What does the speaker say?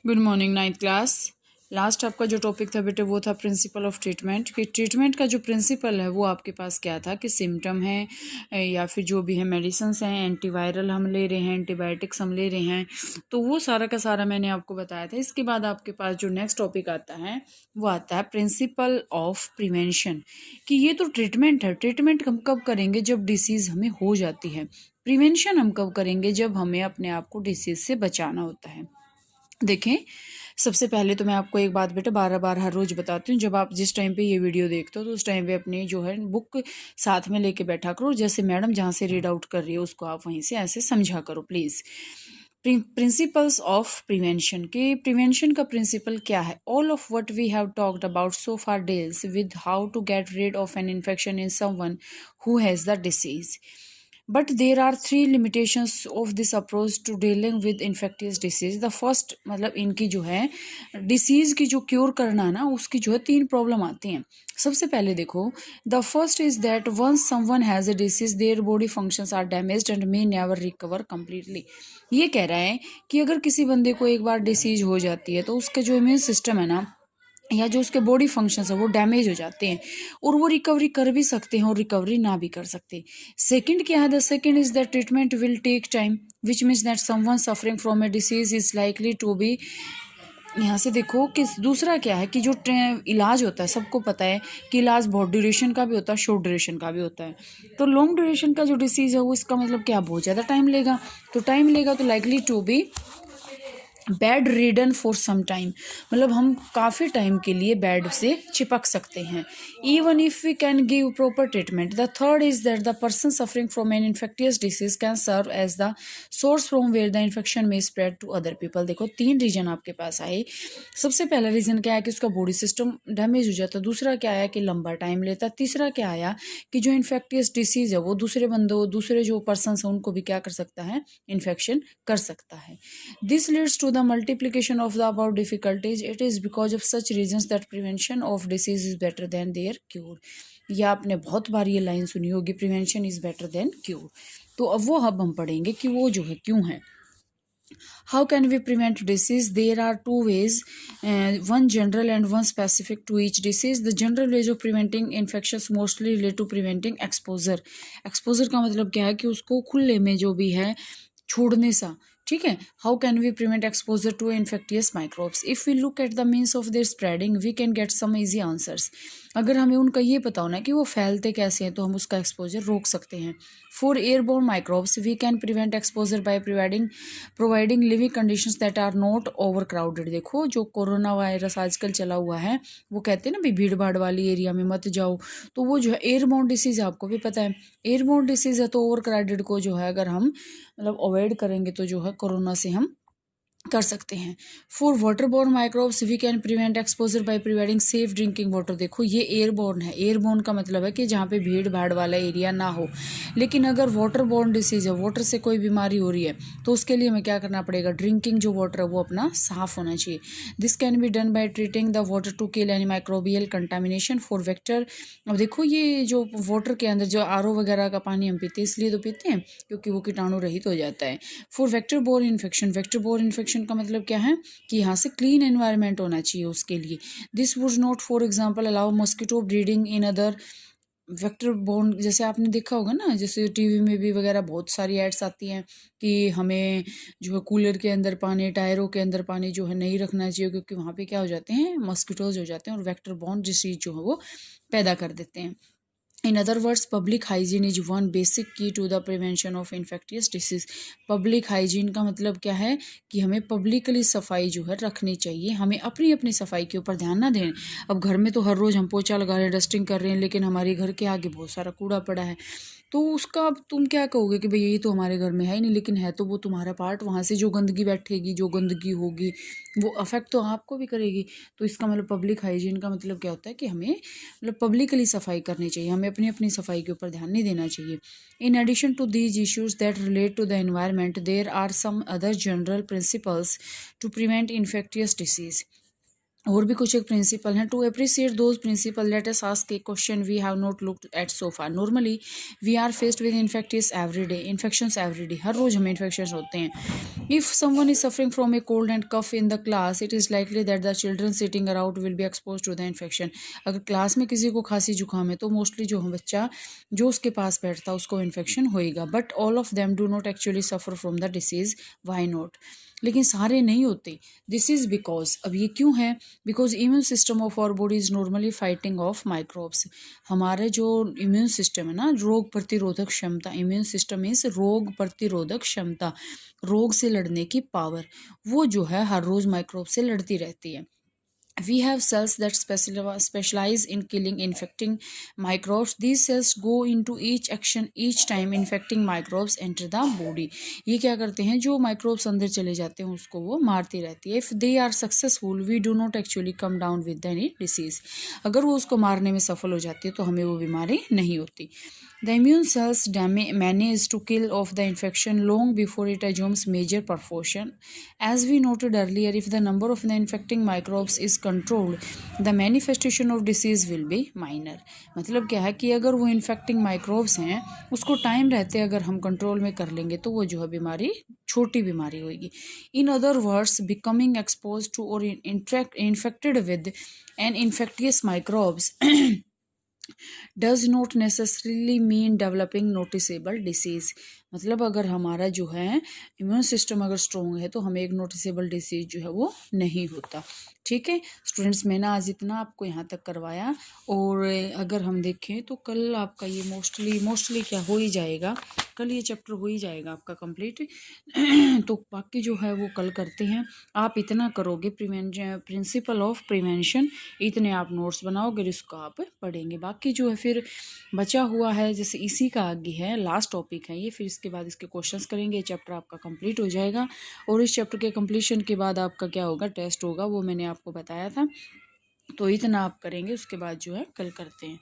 Good morning ninth class. Last आपका जो topic था बेटे वो था प्रिंसिपल ऑफ ट्रीटमेंट कि ट्रीटमेंट का जो प्रिंसिपल है वो आपके पास क्या था कि सिम्टम है या फिर जो भी है मेडिसिन्स हैं, एंटीवायरल हम ले रहे हैं, एंटीबायोटिक्स हम ले रहे हैं, तो वो सारा का सारा मैंने आपको बताया था। इसके बाद आपके पास जो नेक्स्ट टॉपिक आता है वो आता है प्रिंसिपल ऑफ प्रिवेंशन कि ये तो ट्रीटमेंट है। ट्रीटमेंट हम कब करेंगे? जब डिसीज़ हमें हो जाती है। प्रिवेंशन हम कब करेंगे? जब हमें अपने आप को डिसीज़ से बचाना होता है। देखें, सबसे पहले तो मैं आपको एक बात बेटा बार बार हर रोज़ बताती हूँ, जब आप जिस टाइम पे ये वीडियो देखते हो तो उस टाइम पे अपनी जो है बुक साथ में लेके बैठा करो। जैसे मैडम जहाँ से रीड आउट कर रही है उसको आप वहीं से ऐसे समझा करो प्लीज़। प्रिंसिपल्स ऑफ प्रिवेंशन के प्रिवेंशन का प्रिंसिपल क्या है? All of what we have talked about so far deals with how to get rid of an infection in someone who has the disease. But there are three limitations of this approach to dealing with infectious disease. The first मतलब इनकी जो है disease की जो cure करना ना उसकी जो है 3 प्रॉब्लम आती हैं। सबसे पहले देखो, the first is that once someone has a disease their body functions are damaged and may never recover completely. ये कह रहा है कि अगर किसी बंदे को एक बार डिसीज हो जाती है तो उसका जो इम्यून सिस्टम है ना या जो उसके बॉडी फंक्शंस है वो डैमेज हो जाते हैं और वो रिकवरी कर भी सकते हैं और रिकवरी ना भी कर सकते। सेकंड क्या है? The second is that treatment will take time which means that someone suffering from a disease is likely to be. यहाँ से देखो कि दूसरा क्या है कि जो इलाज होता है, सबको पता है कि इलाज बहुत ड्यूरेशन का भी होता है, शॉर्ट ड्यूरेशन का भी होता है। तो लॉन्ग ड्यूरेशन का जो डिसीज़ है वो इसका मतलब क्या, बहुत ज़्यादा टाइम लेगा। तो टाइम लेगा तो likely to be bedridden for some time, मतलब हम काफ़ी टाइम के लिए बेड से चिपक सकते हैं। Even if we can give proper treatment. The third is that the person suffering from an infectious disease can serve as the source from where the infection may spread to other people. देखो 3 reason आपके पास आए। सबसे पहला reason क्या है कि उसका body system damage हो जाता है। दूसरा क्या आया कि लंबा टाइम लेता है। तीसरा क्या आया कि जो इन्फेक्टियस डिसीज़ है वो दूसरे बंदों, दूसरे जो पर्सन हैं उनको भी क्या कर सकता है, इन्फेक्शन कर सकता है। This leads to the multiplication of the above difficulties. It is because of such reasons that prevention of disease is better than their cure. या आपने बहुत बार ये लाइन सुनी होगी, prevention is better than cure. तो अब हम पढ़ेंगे कि वो जो है क्यों है। How can we prevent disease? There are two ways, one general and one specific to each disease. The general ways of preventing infections mostly relate to preventing exposure. Exposure का मतलब क्या है कि उसको खुले में जो भी है छोड़ने सा, ठीक है। How can we prevent exposure to infectious microbes? If we look at the means of their spreading we can get some easy answers. अगर हमें उनका ये पता होना कि वो फैलते कैसे हैं तो हम उसका एक्सपोजर रोक सकते हैं। For airborne microbes we can prevent exposure by providing living conditions that are not overcrowded. देखो जो कोरोना वायरस आजकल चला हुआ है वो कहते हैं ना भी भीड़ भाड़ वाली एरिया में मत जाओ, तो वो जो है एयरबोर्न डिसीज़ आपको भी पता है। एयरबोर्न डिसीज़ है तो ओवर क्राउडेड को जो है अगर हम मतलब अवॉइड करेंगे तो जो है कोरोना से हम कर सकते हैं। For waterborne microbes we can prevent exposure by providing safe drinking water. देखो ये एयरबोर्न है। एयरबोर्न का मतलब है कि जहाँ पे भीड़ भाड़ वाला एरिया ना हो। लेकिन अगर वाटरबोर्न डिसीज है, वाटर से कोई बीमारी हो रही है, तो उसके लिए हमें क्या करना पड़ेगा? ड्रिंकिंग जो वाटर है वो अपना साफ होना चाहिए। This can be done by treating the water to kill any microbial contamination. For vector, अब देखो ये जो वाटर के अंदर जो आर वगैरह का पानी हम पीते हैं इसलिए तो पीते हैं क्योंकि वो कीटाणु रहित हो जाता है। For vector borne infection, vector borne infection का मतलब क्या है कि यहाँ से क्लीन एनवायरनमेंट होना चाहिए उसके लिए। This would not for example allow mosquito breeding in other vector borne. जैसे आपने देखा होगा ना, जैसे टीवी में भी वगैरह बहुत सारी एड्स आती हैं कि हमें जो है कूलर के अंदर पानी, टायरों के अंदर पानी जो है नहीं रखना चाहिए क्योंकि वहाँ पे क्या हो जाते हैं, मॉस्किटोज हो जाते हैं और वेक्टर बोर्न डिसीज जो है वो पैदा कर देते हैं। In other words, public hygiene is one basic key to the prevention of infectious disease. Public hygiene का मतलब क्या है कि हमें पब्लिकली सफाई जो है रखनी चाहिए। हमें अपनी अपनी सफाई के ऊपर ध्यान ना दें। अब घर में तो हर रोज़ हम पोछा लगा रहे हैं, डस्टिंग कर रहे हैं, लेकिन हमारे घर के आगे बहुत सारा कूड़ा पड़ा है, तो उसका अब तुम क्या कहोगे कि भाई यही तो हमारे घर में है ही नहीं, लेकिन है तो वो तुम्हारा पार्ट। वहाँ से जो गंदगी बैठेगी, जो गंदगी होगी, वो अफेक्ट तो आपको भी करेगी। तो इसका मतलब पब्लिक हाइजीन का मतलब क्या होता है कि हमें मतलब पब्लिकली सफाई करनी चाहिए, हमें अपनी अपनी सफाई के ऊपर ध्यान नहीं देना चाहिए। In addition to these issues that relate to the environment there are some other general principles to prevent infectious disease. और भी कुछ एक प्रिंसिपल हैं। To appreciate those principle let us ask a question we have not looked at so far. Normally we are faced with infections every day, infections every day, हर रोज़ हमें infections होते हैं। If someone is suffering from a cold and cough in the class, it is likely that the children sitting around will be expose to the infection. अगर class में किसी को खांसी जुकाम है तो मोस्टली जो बच्चा जो उसके पास बैठता है उसको इन्फेक्शन होएगा। But all of them do not actually suffer from the disease. Why not? लेकिन सारे नहीं होते। दिस इज़ बिकॉज, अब ये क्यों है? Because immune system of our body is normally fighting off microbes. हमारे जो इम्यून सिस्टम है ना, रोग प्रतिरोधक क्षमता, इम्यून सिस्टम इज रोग प्रतिरोधक क्षमता, रोग से लड़ने की पावर, वो जो है हर रोज़ माइक्रोब से लड़ती रहती है। We have cells that specialize in killing infecting microbes. These cells go into each action each time infecting microbes enter the body. ये क्या करते हैं? जो माइक्रोब्स अंदर चले जाते हैं उसको वो मारती रहती है। If they are successful, we do not actually come down with any disease. अगर वो उसको मारने में सफल हो जाती है तो हमें वो बीमारी नहीं होती। The immune cells manage to kill off the infection long before it assumes major proportion. As we noted earlier, if the number of the infecting microbes is controlled, the manifestation of disease will be minor. मतलब क्या है कि अगर वो infecting microbes हैं उसको time रहते अगर हम कंट्रोल में कर लेंगे तो वो जो है बीमारी छोटी बीमारी होगी। In other words, becoming exposed to or infected with an infectious microbes does not necessarily mean developing noticeable disease. मतलब अगर हमारा जो है इम्यून सिस्टम अगर स्ट्रॉन्ग है तो हमें एक नोटिसेबल डिसीज जो है वो नहीं होता। ठीक है स्टूडेंट्स, मैंने आज इतना आपको यहाँ तक करवाया, और अगर हम देखें तो कल आपका ये मोस्टली क्या हो ही जाएगा, कल ये चैप्टर हो ही जाएगा आपका कंप्लीट। तो बाकी जो है वो कल करते हैं। आप इतना करोगे, प्रिंसिपल ऑफ प्रिवेंशन, इतने आप नोट्स बनाओगे, इसको आप पढ़ेंगे। बाकी जो है फिर बचा हुआ है, जैसे इसी का आगे है, लास्ट टॉपिक है ये, फिर इसके बाद इसके क्वेश्चंस करेंगे, चैप्टर आपका कंप्लीट हो जाएगा। और इस चैप्टर के कंप्लीशन के बाद आपका क्या होगा, टेस्ट होगा, वो मैंने आपको बताया था। तो इतना आप करेंगे, उसके बाद जो है कल करते हैं।